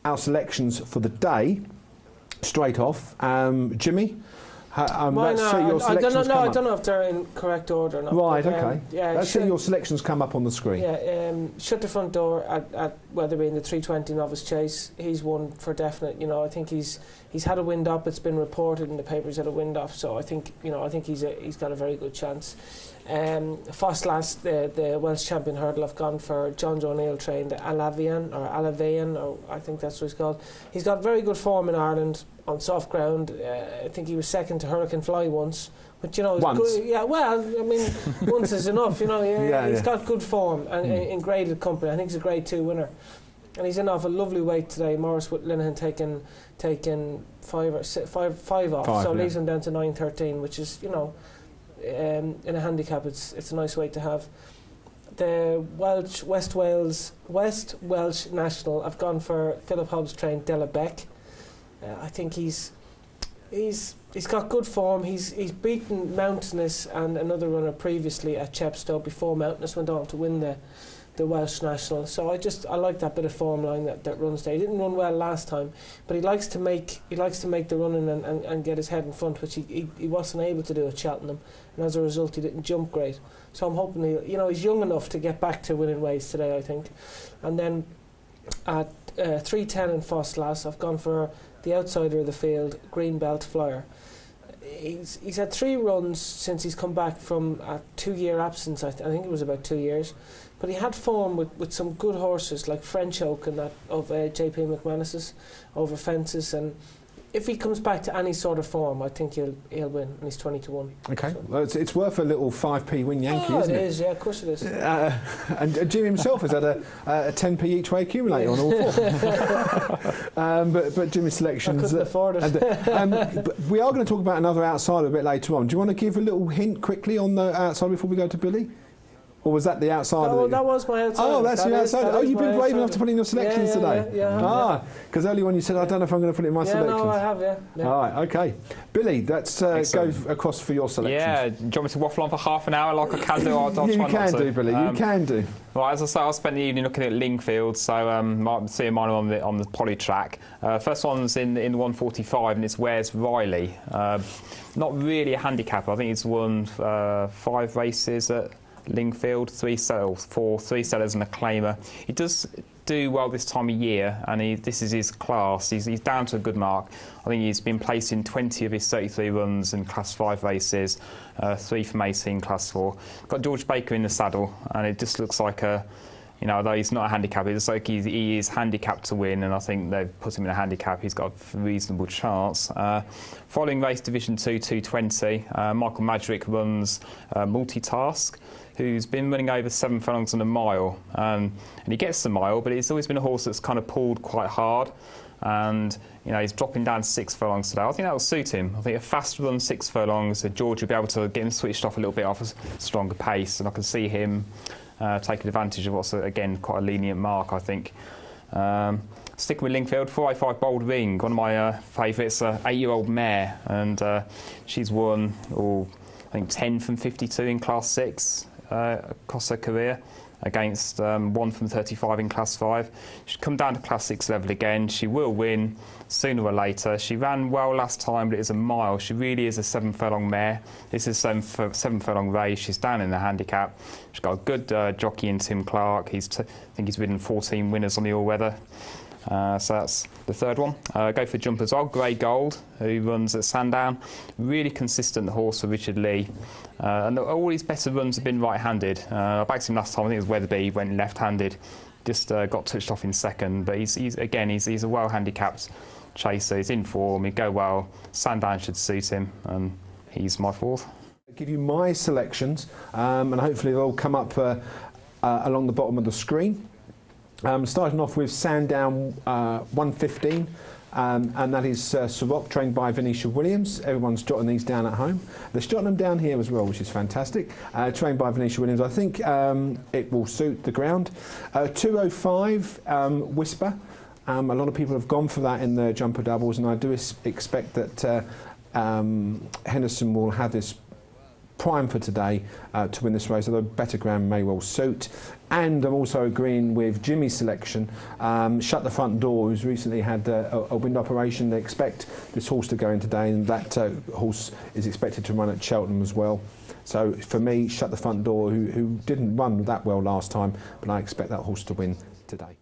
our selections for the day straight off. Jimmy, let's see your selections I don't know if they're in correct order or not. Right, okay. Let's see your selections come up on the screen. Yeah, Shut the Front Door at Weatherby in the 320 Novice Chase. He's won for definite. You know, I think he's had a wind up. It's been reported in the papers had a wind up. So I think he's got a very good chance. Fosslas, the Welsh champion hurdle, I've gone for John O'Neill trained Alavian, or I think that's what he's called. He's got very good form in Ireland on soft ground. I think he was second to Hurricane Fly once. But you know, good, yeah. Well, I mean, once is enough. You know, he's got good form and in graded company. I think he's a Grade 2 winner, and he's in off a lovely weight today. Morris with Linehan taking five off, so leaves him down to 9.13, which is, you know, in a handicap, it's a nice weight to have. The West Welsh National, I've gone for Philip Hobbs trained Della Beck. I think he's got good form. He's beaten Mountainous and another runner previously at Chepstow before Mountainous went on to win the Welsh National. So I like that bit of form line that runs there. He didn't run well last time, but he likes to make the running and get his head in front, which he wasn't able to do at Cheltenham, and as a result he didn't jump great. So I'm hoping he's young enough to get back to winning ways today, I think. And then at 3:10 in Fosslas, I've gone for the outsider of the field, Greenbelt Flyer. He's had 3 runs since he's come back from a 2-year absence. I think it was about 2 years, but he had form with some good horses like French Oak and that of JP McManus's over fences, and if he comes back to any sort of form, I think he'll win, and he's 20-1. Okay, so. Well, it's worth a little 5p win Yankee, isn't it? It is, yeah, of course it is. And Jim himself has had a 10p each way accumulator on all 4. But Jimmy's selections. I couldn't afford it. But we are going to talk about another outsider a bit later on. Do you want to give a little hint quickly on the outsider before we go to Billy? Or was that the outsider? No, that was my outsider. Oh, that's your outsider. Oh, you've been brave enough to put in your selections today. Yeah. Because earlier when you said, I don't know if I'm going to put it in my selections. No, I have, yeah. All right, okay. Billy, let's go across for your selections. Yeah, do you want me to waffle on for half an hour like I can do? I'll try you can do, Billy, you can do. Well, as I say, I'll spend the evening looking at Lingfield, so seeing mine on the poly track. First one's in the 145, and it's Where's Riley. Not really a handicap. I think he's won 5 races at Lingfield, 3 sellers and a claimer. He does do well this time of year, and this is his class. He's down to a good mark. I think he's been placed in 20 of his 33 runs in Class 5 races, 3 from 18 Class 4. Got George Baker in the saddle, and it just looks like although he's not a handicap, it's like he is handicapped to win, and I think they've put him in a handicap. He's got a reasonable chance. Following race Division 2, 220, Michael Madrick runs Multitask, who's been running over 7 furlongs and a mile, and he gets the mile, but it's always been a horse that's kind of pulled quite hard, and he's dropping down 6 furlongs today. I think that will suit him. I think a fast run 6 furlongs, George will be able to get him switched off a little bit off a stronger pace, and I can see him taking advantage of what's again quite a lenient mark, I think. Sticking with Lingfield, 485 Bold Ring, one of my favourites, 8-year-old mare, and she's won I think 10 from 52 in Class 6 across her career, against 1 from 35 in Class 5. She'll come down to Class 6 level again. She will win sooner or later. She ran well last time, but it is a mile. She really is a 7 furlong mare. This is a 7 furlong race. She's down in the handicap. She's got a good jockey in Tim Clark. I think he's ridden 14 winners on the all-weather. So that's the third one. Go for Jumpers Og, Grey Gold, who runs at Sandown. Really consistent horse for Richard Lee. And all his better runs have been right-handed. I backed him last time, I think it was Weatherby, went left-handed. Just got touched off in second. But he's a well-handicapped chaser. He's in form, he'd go well. Sandown should suit him, and he's my 4th. I'll give you my selections, and hopefully they'll come up along the bottom of the screen. Starting off with Sandown 115, and that is Sirach, trained by Venetia Williams. Everyone's jotting these down at home. They're jotting them down here as well, which is fantastic. Trained by Venetia Williams. I think it will suit the ground. 205 Whisper. A lot of people have gone for that in the jumper doubles, and I do expect that Henderson will have this prime for today to win this race, although better ground may well suit. And I'm also agreeing with Jimmy's selection, Shut the Front Door, who's recently had a wind operation. They expect this horse to go in today, and that horse is expected to run at Cheltenham as well. So for me, Shut the Front Door, who didn't run that well last time, but I expect that horse to win today.